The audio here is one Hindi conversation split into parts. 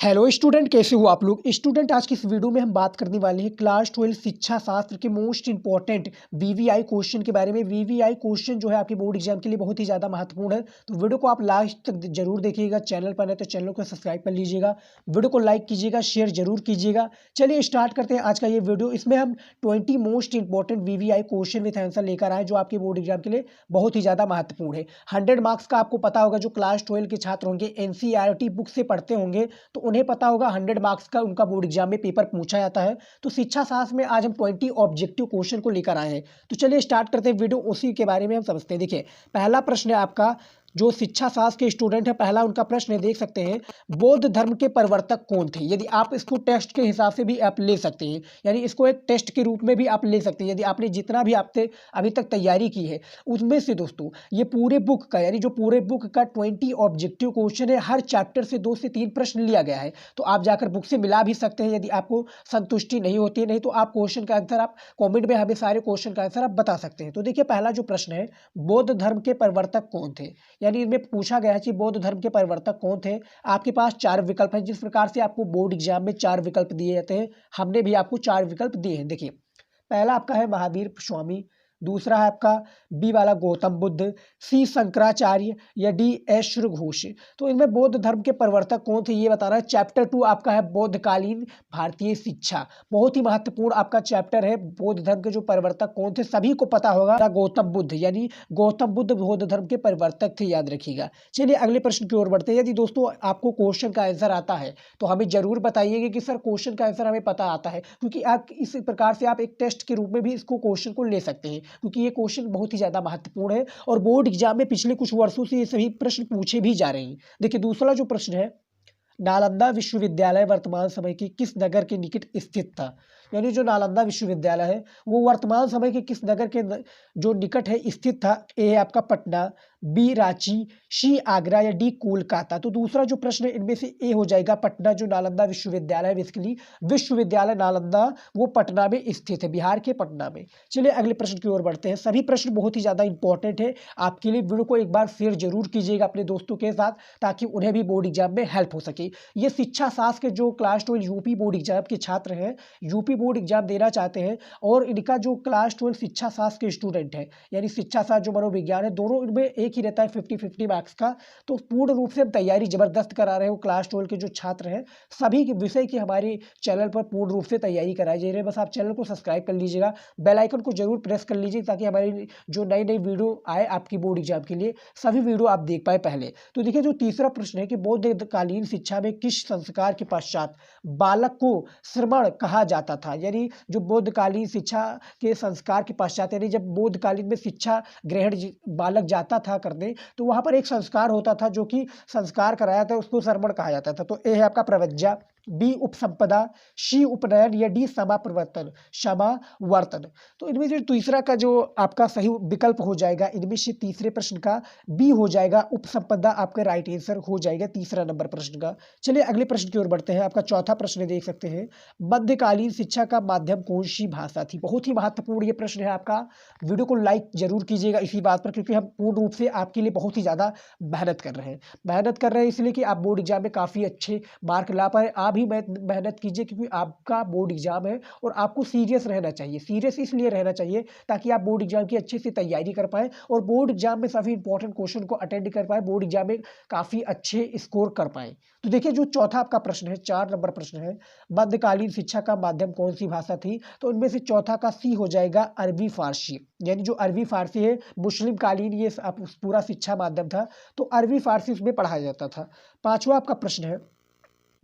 हेलो स्टूडेंट, कैसे हो आप लोग। स्टूडेंट, आज की इस वीडियो में हम बात करने वाले हैं क्लास 12 शिक्षा शास्त्र के मोस्ट इंपॉर्टेंट वीवीआई क्वेश्चन के बारे में। वीवीआई क्वेश्चन जो है आपके बोर्ड एग्जाम के लिए बहुत ही ज़्यादा महत्वपूर्ण है, तो वीडियो को आप लास्ट तक जरूर देखिएगा। चैनल पर है तो चैनल को सब्सक्राइब कर लीजिएगा, वीडियो को लाइक कीजिएगा, शेयर जरूर कीजिएगा। चलिए स्टार्ट करते हैं आज का ये वीडियो। इसमें हम 20 most important VVI question with answer लेकर आए जो आपके बोर्ड एग्जाम के लिए बहुत ही ज़्यादा महत्वपूर्ण है। 100 मार्क्स का आपको पता होगा, जो क्लास 12 के छात्र होंगे एनसीईआरटी बुक से पढ़ते होंगे तो उन्हें पता होगा 100 मार्क्स का उनका बोर्ड एग्जाम में पेपर पूछा जाता है। तो शिक्षा शास्त्र में आज हम 20 ऑब्जेक्टिव क्वेश्चन को लेकर आए हैं। तो चलिए स्टार्ट करते हैं वीडियो, उसी के बारे में हम समझते हैं। देखिए, पहला प्रश्न है आपका, जो शिक्षा शास्त्र के स्टूडेंट है, पहला उनका प्रश्न है, देख सकते हैं, बौद्ध धर्म के प्रवर्तक कौन थे। यदि आप इसको टेस्ट के हिसाब से भी आप ले सकते हैं, यानी इसको एक टेस्ट के रूप में भी आप ले सकते हैं। यदि आपने जितना भी आपने अभी तक तैयारी की है उसमें से दोस्तों ये पूरे बुक का, यानी जो पूरे बुक का 20 ऑब्जेक्टिव क्वेश्चन है, हर चैप्टर से 2 से 3 प्रश्न लिया गया है। तो आप जाकर बुक से मिला भी सकते हैं यदि आपको संतुष्टि नहीं होती है। नहीं तो आप क्वेश्चन का आंसर आप कमेंट में हमें सारे क्वेश्चन का आंसर आप बता सकते हैं। तो देखिए, पहला जो प्रश्न है, बौद्ध धर्म के प्रवर्तक कौन थे, यानी इनमें पूछा गया है कि बौद्ध धर्म के प्रवर्तक कौन थे। आपके पास 4 विकल्प हैं। जिस प्रकार से आपको बोर्ड एग्जाम में 4 विकल्प दिए जाते हैं, हमने भी आपको 4 विकल्प दिए हैं। देखिए, पहला आपका है महावीर स्वामी, दूसरा है आपका बी वाला गौतम बुद्ध, सी शंकराचार्य या डी ऐश्वर घोष। तो इनमें बौद्ध धर्म के प्रवर्तक कौन थे ये बताना है। चैप्टर 2 आपका है बौद्धकालीन भारतीय शिक्षा, बहुत ही महत्वपूर्ण आपका चैप्टर है। बौद्ध धर्म के जो प्रवर्तक कौन थे सभी को पता होगा, गौतम बुद्ध, यानी गौतम बुद्ध बौद्ध धर्म के प्रवर्तक थे, याद रखिएगा। चलिए अगले प्रश्न की ओर बढ़ते हैं। यदि दोस्तों आपको क्वेश्चन का आंसर आता है तो हमें जरूर बताइएगा कि सर क्वेश्चन का आंसर हमें पता आता है, क्योंकि आप इस प्रकार से आप एक टेस्ट के रूप में भी इसको क्वेश्चन को ले सकते हैं, क्योंकि ये क्वेश्चन बहुत ही ज़्यादा महत्वपूर्ण है और बोर्ड एग्जाम में पिछले कुछ वर्षों से ये सभी प्रश्न पूछे भी जा रहे हैं। देखिए, दूसरा जो प्रश्न है, नालंदा विश्वविद्यालय वर्तमान समय के किस नगर के निकट स्थित था। यानी जो नालंदा विश्वविद्यालय है वो वर्तमान समय के किस नगर के जो निकट है स्थित था। ए है आपका पटना, बी रांची, सी आगरा या डी कोलकाता। तो दूसरा जो प्रश्न है इनमें से ए हो जाएगा पटना। जो नालंदा विश्वविद्यालय बेसिकली विश्वविद्यालय नालंदा वो पटना में स्थित है, बिहार के पटना में। चलिए अगले प्रश्न की ओर बढ़ते हैं। सभी प्रश्न बहुत ही ज़्यादा इंपॉर्टेंट है आपके लिए। वीडियो को एक बार शेयर जरूर कीजिएगा अपने दोस्तों के साथ, ताकि उन्हें भी बोर्ड एग्जाम में हेल्प हो सके। ये शिक्षा शास्त्र के जो क्लास 12 यूपी बोर्ड एग्जाम के छात्र हैं, यूपी बोर्ड एग्जाम देना चाहते हैं, और इनका जो क्लास 12 शिक्षा शास्त्र के स्टूडेंट है, यानी शिक्षा शास्त्र जो मनोविज्ञान है, दोनों इनमें एक ही रहता है 50-50 मार्क्स का। तो पूर्ण रूप से हम तैयारी जबरदस्त करा रहे हो। क्लास 12 के जो छात्र हैं सभी के विषय की हमारे चैनल पर पूर्ण रूप से तैयारी कराई जा रही है। बस आप चैनल को सब्सक्राइब कर लीजिएगा, बेल आइकन को जरूर प्रेस कर लीजिए, ताकि हमारी जो नई नई वीडियो आए आपकी बोर्ड एग्जाम के लिए सभी वीडियो आप देख पाए पहले। तो देखिए, जो तीसरा प्रश्न है कि बौद्धकालीन शिक्षा में किस संस्कार के पश्चात बालक को श्रमण कहा जाता था। यानी जो बौद्धकालीन शिक्षा के संस्कार के पश्चात, यानी जब बौद्धकालीन में शिक्षा ग्रहण बालक जाता था करने, तो वहां पर एक संस्कार होता था जो कि संस्कार कराया था, उसको श्रमण कहा जाता था। तो ए है आपका प्रवज्जा, बी उपसंपदा, सी उपनयन या डी समाप्रवर्तन समावर्तन। तो इनमें जो तीसरा का जो आपका सही विकल्प हो जाएगा, इनमें से तीसरे प्रश्न का बी हो जाएगा उपसंपदा, आपका राइट आंसर हो जाएगा तीसरा नंबर प्रश्न का। चलिए अगले प्रश्न की ओर बढ़ते हैं। आपका चौथा प्रश्न देख सकते हैं, मध्यकालीन शिक्षा का माध्यम कौन सी भाषा थी। बहुत ही महत्वपूर्ण ये प्रश्न है आपका। वीडियो को लाइक जरूर कीजिएगा इसी बात पर, क्योंकि हम पूर्ण रूप से आपके लिए बहुत ही ज़्यादा मेहनत कर रहे हैं इसलिए कि आप बोर्ड एग्जाम में काफ़ी अच्छे मार्क ला पाए। आप भी मेहनत कीजिए, क्योंकि आपका बोर्ड एग्जाम है और आपको सीरियस रहना चाहिए। सीरियस इसलिए रहना चाहिए ताकि आप बोर्ड एग्जाम की अच्छे से तैयारी कर पाएँ और बोर्ड एग्जाम में सभी इंपॉर्टेंट क्वेश्चन को अटेंड कर पाए, बोर्ड एग्जाम में काफ़ी अच्छे स्कोर कर पाए। तो देखिए, जो चौथा आपका प्रश्न है, 4 नंबर प्रश्न है, मध्यकालीन शिक्षा का माध्यम कौन सी भाषा थी। तो इनमें से चौथा का सी हो जाएगा अरबी फारसी। यानी जो अरबी फारसी है, मुस्लिम कालीन ये पूरा शिक्षा माध्यम था, तो अरबी फारसी उसमें पढ़ाया जाता था। पांचवा आपका प्रश्न है,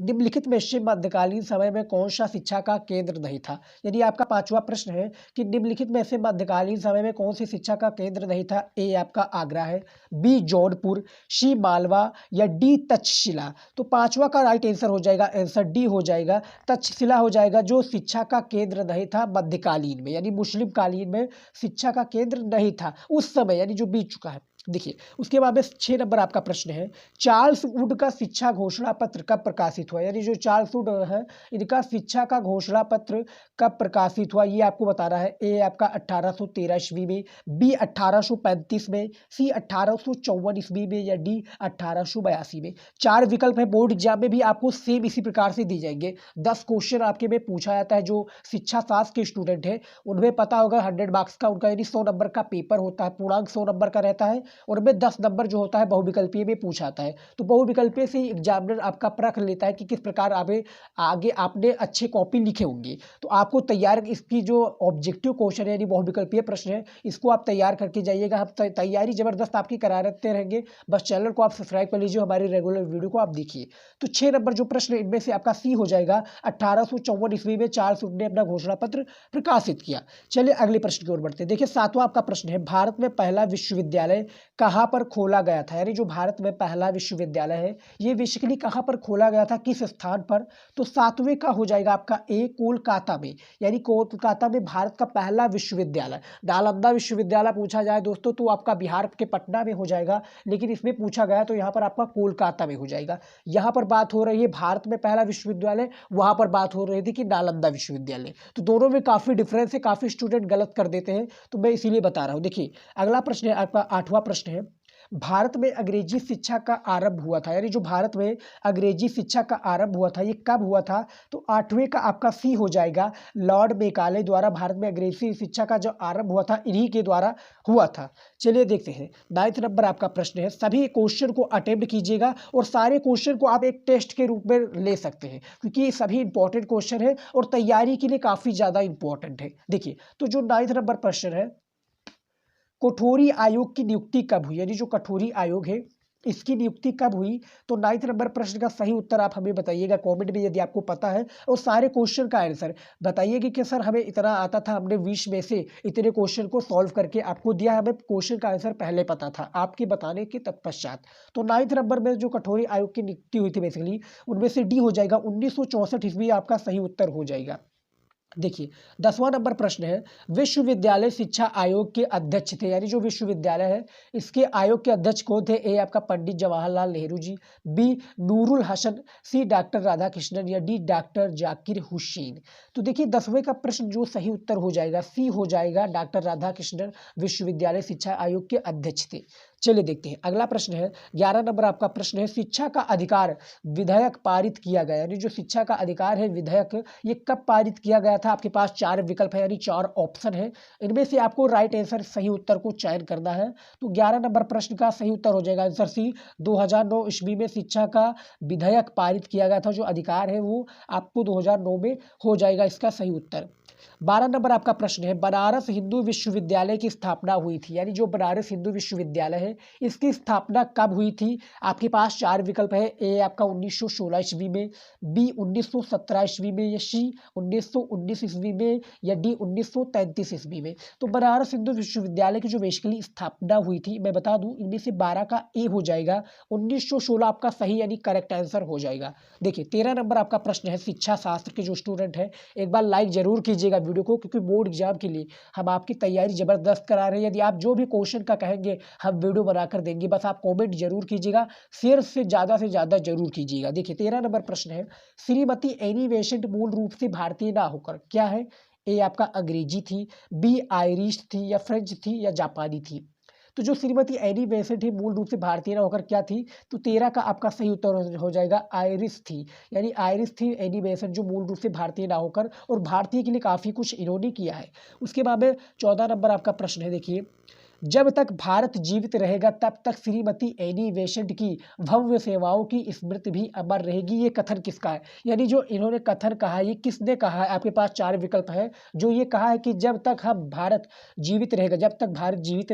निम्नलिखित में से मध्यकालीन समय में कौन सा शिक्षा का केंद्र नहीं था। यदि आपका पांचवा प्रश्न है कि निम्नलिखित में से मध्यकालीन समय में कौन सी शिक्षा का केंद्र नहीं था। ए आपका आगरा है, बी जौनपुर, सी मालवा या डी तक्षशिला। तो पांचवा का राइट आंसर हो जाएगा, आंसर डी हो जाएगा, तक्षशिला हो जाएगा, जो शिक्षा का केंद्र नहीं था मध्यकालीन में, यानी मुस्लिम कालीन में शिक्षा का केंद्र नहीं था उस समय, यानी जो बीत चुका है। देखिए उसके बाद में 6 नंबर आपका प्रश्न है, चार्ल्स वुड का शिक्षा घोषणा पत्र कब प्रकाशित हुआ? यानी जो चार्ल्स वुड है, इनका शिक्षा का घोषणा पत्र कब प्रकाशित हुआ, ये आपको बताना है। ए आपका 1813 ईस्वी में, बी 1835 में, सी 1854 ईस्वी में, या डी 1882 में। 4 विकल्प है, बोर्ड एग्जाम में भी आपको सेम इसी प्रकार से दी जाएंगे। 10 क्वेश्चन आपके में पूछा जाता है। जो शिक्षा शास्त्र के स्टूडेंट है उनमें पता होगा 100 मार्क्स का उनका यानी 100 नंबर का पेपर होता है, पूर्णांक 100 नंबर का रहता है, और में 10 नंबर जो होता है बहुविकल्पीय में पूछा आता है। तो बहुविकल्पीय से एग्जामिनर आपका परख लेता है कि किस प्रकार आगे आपने अच्छे कॉपी लिखे होंगे। तो आपको तैयार इसकी जो ऑब्जेक्टिव क्वेश्चन है यानी बहुविकल्पीय प्रश्न है, इसको आप तैयार करके जाइएगा। हम तैयारी जबरदस्त आपकी कराते रहेंगे, बस चैनल को आप सब्सक्राइब कर लीजिए, हमारी रेगुलर वीडियो को आप देखिए। तो 6 नंबर जो प्रश्न इनमें से आपका सी हो जाएगा। 1854 ईस्वी में चार्ल्स वुड ने अपना घोषणा पत्र प्रकाशित किया। चलिए अगले प्रश्न की ओर बढ़ते हैं। देखिए 7वां आपका प्रश्न है, भारत में पहला विश्वविद्यालय कहाँ पर खोला गया था? यानी जो भारत में पहला विश्वविद्यालय है ये बेसिकली कहाँ पर खोला गया था, किस स्थान पर? तो 7वें का हो जाएगा आपका ए, कोलकाता में। यानी कोलकाता में भारत का पहला विश्वविद्यालय। नालंदा विश्वविद्यालय पूछा जाए दोस्तों तो आपका बिहार के पटना में हो जाएगा, लेकिन इसमें पूछा गया तो यहाँ पर आपका कोलकाता में हो जाएगा। यहाँ पर बात हो रही है भारत में पहला विश्वविद्यालय, वहाँ पर बात हो रही थी कि नालंदा विश्वविद्यालय। तो दोनों में काफ़ी डिफरेंस है, काफ़ी स्टूडेंट गलत कर देते हैं, तो मैं इसीलिए बता रहा हूँ। देखिए अगला प्रश्न है आपका 8वां प्रश्न है, भारत में अंग्रेजी शिक्षा का आरंभ हुआ था। यानी जो भारत में अंग्रेजी शिक्षा का आरंभ हुआ था ये कब हुआ था? तो 8वें का आपका सी हो जाएगा। लॉर्ड मेकाले द्वारा भारत में अंग्रेजी शिक्षा का जो आरंभ हुआ था इन्हीं के द्वारा हुआ था। चलिए देखते हैं 9वां नंबर आपका प्रश्न है, सभी क्वेश्चन को अटेम्प्ट कीजिएगा और सारे क्वेश्चन को आप एक टेस्ट के रूप में ले सकते हैं, क्योंकि ये सभी इंपॉर्टेंट क्वेश्चन है और तैयारी के लिए काफ़ी ज़्यादा इंपॉर्टेंट है। देखिए तो जो 9वां नंबर प्रश्न है, कठोरी आयोग की नियुक्ति कब हुई? यानी जो कठोरी आयोग है इसकी नियुक्ति कब हुई? तो 9वां नंबर प्रश्न का सही उत्तर आप हमें बताइएगा कमेंट में यदि आपको पता है, और सारे क्वेश्चन का आंसर बताइएगा कि सर हमें इतना आता था, हमने 20 में से इतने क्वेश्चन को सॉल्व करके आपको दिया, हमें क्वेश्चन का आंसर पहले पता था आपके बताने के तत्पश्चात। तो 9वां नंबर में जो कठोरी आयोग की नियुक्ति हुई थी बेसिकली उनमें से डी हो जाएगा, 1964 ईस्वी आपका सही उत्तर हो जाएगा। देखिए 10वां नंबर प्रश्न है, विश्वविद्यालय शिक्षा आयोग के अध्यक्ष थे। यानी जो विश्वविद्यालय है इसके आयोग के अध्यक्ष कौन थे? ए आपका पंडित जवाहरलाल नेहरू जी, बी नूरुल हसन, सी डॉक्टर राधाकृष्णन, या डी डॉक्टर जाकिर हुसैन। तो देखिए 10वें का प्रश्न जो सही उत्तर हो जाएगा सी हो जाएगा, डॉक्टर राधाकृष्णन विश्वविद्यालय शिक्षा आयोग के अध्यक्ष थे। चलिए देखते हैं अगला प्रश्न है 11 नंबर आपका प्रश्न है, शिक्षा का अधिकार विधेयक पारित किया गया। यानी जो शिक्षा का अधिकार है विधेयक ये कब पारित किया गया था? आपके पास 4 विकल्प है यानी 4 ऑप्शन है, इनमें से आपको राइट आंसर सही उत्तर को चयन करना है। तो 11 नंबर प्रश्न का सही उत्तर हो जाएगा आंसर सी, 2009 ईस्वी में शिक्षा का विधेयक पारित किया गया था। जो अधिकार है वो आपको 2009 में हो जाएगा इसका सही उत्तर। 12 नंबर आपका प्रश्न है, बनारस हिंदू विश्वविद्यालय की स्थापना हुई थी। यानी जो बनारस हिंदू विश्वविद्यालय है इसकी स्थापना कब हुई थी? आपके पास 4 विकल्प है, ए आपका 1916 ईस्वी में, बी 1917 ईस्वी में, या सी 1919 ईस्वी में, या डी 1933 ईस्वी में। तो बनारस हिंदू विश्वविद्यालय की जो बेसिकली स्थापना हुई थी मैं बता दूं इनमें से 12 का ए हो जाएगा, 1916 आपका सही यानी करेक्ट आंसर हो जाएगा। देखिए 13 नंबर आपका प्रश्न है, शिक्षा शास्त्र के जो स्टूडेंट है एक बार लाइक जरूर कीजिएगा वीडियो को, क्योंकि बोर्ड एग्जाम के लिए हम आपकी तैयारी जबरदस्त करा रहे हैं। यदि आप जो भी क्वेश्चन का कहेंगे हम वीडियो बनाकर देंगे, बस आप कमेंट जरूर कीजिएगा, शेयर से ज़्यादा जरूर कीजिएगा। देखिए 13 नंबर प्रश्न है, श्रीमती एनी बेसेंट मूल रूप से भारतीय ना होकर क्या है? ए आपका अंग्रेजी थी, बी आयरिश थी, या फ्रेंच थी, या जापानी थी। तो जो श्रीमती एनी बेसेंट थी मूल रूप से भारतीय ना होकर क्या थी? तो 13 का आपका सही उत्तर हो जाएगा आयरिश थी। यानी आयरिश थी एनी बेसेंट जो मूल रूप से भारतीय ना होकर, और भारतीय के लिए काफ़ी कुछ इन्होंने किया है। उसके बाद में 14 नंबर आपका प्रश्न है, देखिए जब तक भारत जीवित रहेगा तब तक श्रीमती एनी बेसेंट की भव्य सेवाओं की स्मृति भी अमर रहेगी। ये कथन किसका है? यानी जो इन्होंने कथन कहा है ये किसने कहा है? आपके पास 4 विकल्प है, जो ये कहा है कि जब तक भारत जीवित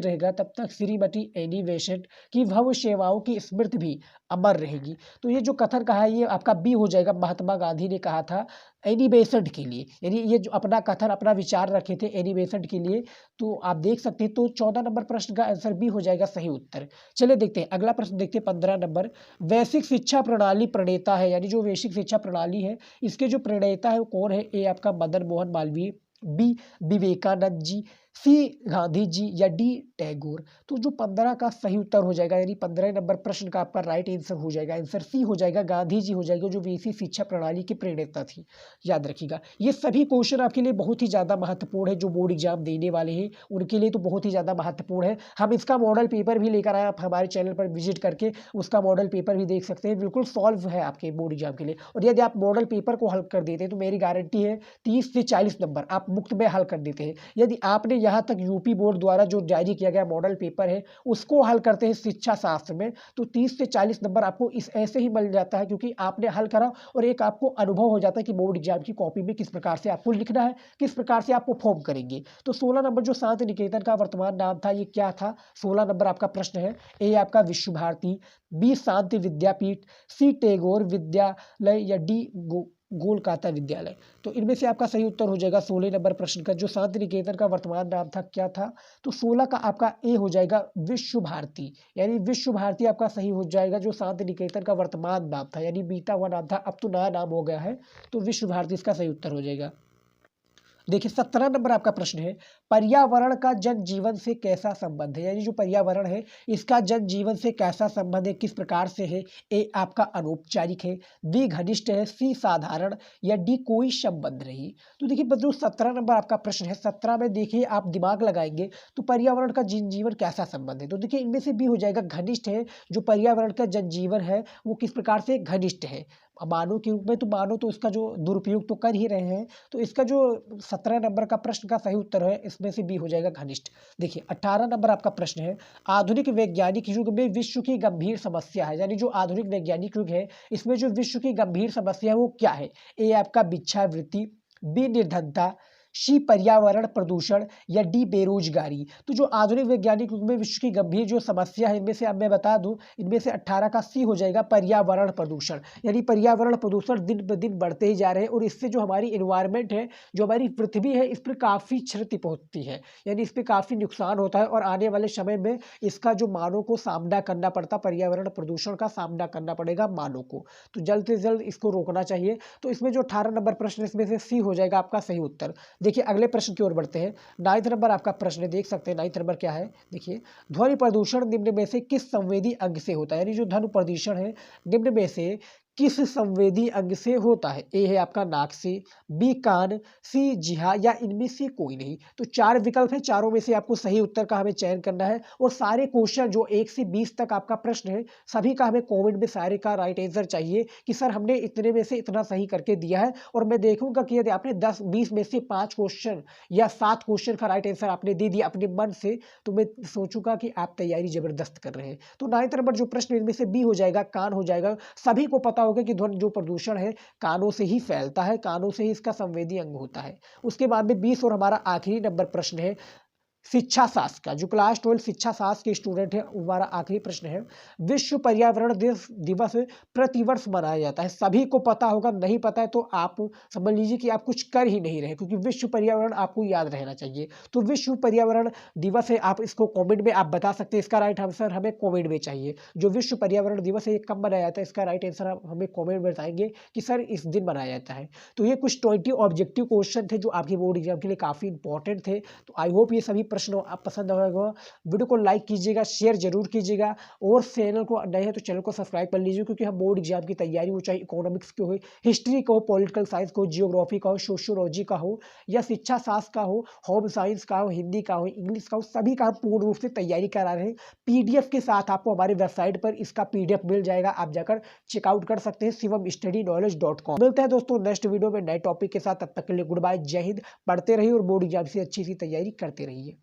रहेगा तब तक श्रीमती एनी बेसेंट की भव्य सेवाओं की स्मृति भी अमर रहेगी। तो ये जो कथन कहा है ये आपका बी हो जाएगा, महात्मा गांधी ने कहा था एनी बेसेंट के लिए। यानी ये जो अपना कथन अपना विचार रखे थे एनी बेसेंट के लिए, तो आप देख सकते हैं। तो 14 नंबर प्रश्न का आंसर बी हो जाएगा सही उत्तर। चलिए देखते हैं अगला प्रश्न, देखते हैं 15 नंबर, वैश्विक शिक्षा प्रणाली प्रणेता है। यानी जो वैश्विक शिक्षा प्रणाली है इसके जो प्रणेता है वो कौन है? ए आपका मदन मोहन मालवीय, बी विवेकानंद जी, सी गांधी जी या डी टैगोर? तो जो 15 का सही उत्तर हो जाएगा, यानी 15 नंबर प्रश्न का आपका राइट आंसर हो जाएगा, आंसर सी हो जाएगा, गांधी जी हो जाएगा, जो विदेशी शिक्षा प्रणाली की प्रणेता थी। याद रखिएगा, ये सभी क्वेश्चन आपके लिए बहुत ही ज़्यादा महत्वपूर्ण है, जो बोर्ड एग्जाम देने वाले हैं उनके लिए तो बहुत ही ज़्यादा महत्वपूर्ण है। हम इसका मॉडल पेपर भी लेकर आए, आप हमारे चैनल पर विजिट करके उसका मॉडल पेपर भी देख सकते हैं, बिल्कुल सॉल्व है आपके बोर्ड एग्जाम के लिए। और यदि आप मॉडल पेपर को हल कर देते हैं तो मेरी गारंटी है 30 से 40 नंबर आप मुफ्त में हल कर देते हैं। यदि आपने यहाँ तक यूपी बोर्ड द्वारा जो जारी किया गया मॉडल पेपर है उसको हल करते हैं शिक्षा शास्त्र में, तो 30 से 40 नंबर आपको इस ऐसे ही मिल जाता है, क्योंकि आपने हल करा और एक आपको अनुभव हो जाता है कि बोर्ड एग्जाम की कॉपी में किस प्रकार से आपको लिखना है, किस प्रकार से आप परफॉर्म करेंगे। तो 16 नंबर जो शांति निकेतन का वर्तमान नाम था, ये क्या था? 16 नंबर आपका प्रश्न है। ए आपका विश्व भारती, बी शांति विद्यापीठ, सी टैगोर विद्यालय या डी गोलकाता विद्यालय? तो इनमें से आपका सही उत्तर हो जाएगा 16 नंबर प्रश्न का, जो शांति निकेतन का वर्तमान नाम था, क्या था? तो 16 का आपका ए हो जाएगा विश्व भारती, यानी विश्व भारती आपका सही हो जाएगा, जो शांति निकेतन का वर्तमान नाम था, यानी बीता हुआ नाम था, अब तो नया नाम हो गया है, तो विश्व भारती इसका सही उत्तर हो जाएगा। देखिए 17 नंबर आपका प्रश्न है, पर्यावरण का जनजीवन से कैसा संबंध है? यानी जो पर्यावरण है इसका जनजीवन से कैसा संबंध है, किस प्रकार से है? ए आपका अनौपचारिक है, बी घनिष्ठ है, सी साधारण या डी कोई संबंध नहीं? तो देखिए बच्चों 17 नंबर आपका प्रश्न है, 17 में देखिए आप दिमाग लगाएंगे तो पर्यावरण का जनजीवन कैसा संबंध है, तो देखिए इनमें से बी हो जाएगा, घनिष्ठ है। जो पर्यावरण का जनजीवन है वो किस प्रकार से घनिष्ठ है? मानव के रूप में, तो मानव तो इसका जो दुरुपयोग तो कर ही रहे हैं, तो इसका जो 17 नंबर का प्रश्न का सही उत्तर है इसमें से बी हो जाएगा, घनिष्ठ। देखिए 18 नंबर आपका प्रश्न है, आधुनिक वैज्ञानिक युग में विश्व की गंभीर समस्या है, यानी जो आधुनिक वैज्ञानिक युग है इसमें जो विश्व की गंभीर समस्या है वो क्या है? ए आपका भिक्षावृत्ति, बी निर्धनता, सी पर्यावरण प्रदूषण या डी बेरोजगारी? तो जो आधुनिक वैज्ञानिक युग में विश्व की गंभीर जो समस्या है इनमें से अब मैं बता दूं, इनमें से 18 का सी हो जाएगा, पर्यावरण प्रदूषण। यानी पर्यावरण प्रदूषण दिन ब दिन बढ़ते ही जा रहे हैं और इससे जो हमारी इन्वायरमेंट है, जो हमारी पृथ्वी है, इस पर काफ़ी क्षति पहुंचती है, यानी इस पर काफ़ी नुकसान होता है और आने वाले समय में इसका जो मानव को सामना करना पड़ता, पर्यावरण प्रदूषण का सामना करना पड़ेगा मानव को, तो जल्द से जल्द इसको रोकना चाहिए। तो इसमें जो 18 नंबर प्रश्न इसमें से सी हो जाएगा आपका सही उत्तर। देखिए अगले प्रश्न की ओर बढ़ते हैं। 9th नंबर आपका प्रश्न देख सकते हैं, 9th नंबर क्या है? देखिए ध्वनि प्रदूषण निम्न में से किस संवेदी अंग से होता है? यानी जो ध्वनि प्रदूषण है निम्न में से किस संवेदी अंग से होता है? ए है आपका नाक से, बी कान, सी जिह्वा या इनमें से कोई नहीं? तो 4 विकल्प है, चारों में से आपको सही उत्तर का हमें चयन करना है और सारे क्वेश्चन जो 1 से 20 तक आपका प्रश्न है सभी का हमें कमेंट में सारे का राइट आंसर चाहिए कि सर हमने इतने में से इतना सही करके दिया है, और मैं देखूंगा कि यदि आपने 10-20 में से 5 क्वेश्चन या 7 क्वेश्चन का राइट आंसर आपने दे दिया अपने मन से, तो मैं सोचूंगा कि आप तैयारी जबरदस्त कर रहे हैं। तो 9th नंबर जो प्रश्न इनमें से बी हो जाएगा, कान हो जाएगा। सभी को पता होगा कि ध्वनि जो प्रदूषण है कानों से ही फैलता है, कानों से ही इसका संवेदी अंग होता है। उसके बाद में 20 और हमारा आखिरी नंबर प्रश्न है शिक्षा शास्त्र का, जो क्लास 12 शिक्षा शास्त्र के स्टूडेंट है हमारा आखिरी प्रश्न है, विश्व पर्यावरण दिवस प्रतिवर्ष मनाया जाता है। सभी को पता होगा, नहीं पता है तो आप समझ लीजिए कि आप कुछ कर ही नहीं रहे, क्योंकि विश्व पर्यावरण आपको याद रहना चाहिए। तो विश्व पर्यावरण दिवस है, आप इसको कमेंट में आप बता सकते हैं, इसका राइट आंसर हमें कमेंट में चाहिए। जो विश्व पर्यावरण दिवस है ये कब मनाया जाता है, इसका राइट आंसर आप हमें कमेंट में बताएंगे कि सर इस दिन मनाया जाता है। तो ये कुछ 20 ऑब्जेक्टिव क्वेश्चन थे जो आपके बोर्ड एग्जाम के लिए काफ़ी इंपॉर्टेंट थे। तो आई होप ये सभी प्रश्न आप पसंद आएगा। वीडियो को लाइक कीजिएगा, शेयर जरूर कीजिएगा, और चैनल को नए हैं तो चैनल को सब्सक्राइब कर लीजिए, क्योंकि हम बोर्ड एग्जाम की तैयारी हो, चाहे इकोनॉमिक्स की हो, हिस्ट्री का हो, पॉलिटिकल साइंस का हो, जियोग्राफी का हो, सोशियोलॉजी का हो, या शिक्षा शास्त्र का हो, होम साइंस का हो, हिंदी का हो, इंग्लिश का हो, सभी का हम पूर्ण रूप से तैयारी करा रहे हैं। पीडीएफ के साथ आपको हमारे वेबसाइट पर इसका पीडीएफ मिल जाएगा, आप जाकर चेकआउट कर सकते हैं shivam-study-knowledge.com। मिलते हैं दोस्तों नेक्स्ट वीडियो में नए टॉपिक के साथ, तब तक के लिए गुड बाय, जय हिंद। पढ़ते रहिए और बोर्ड एग्जाम से अच्छी सी तैयारी करते रहिए।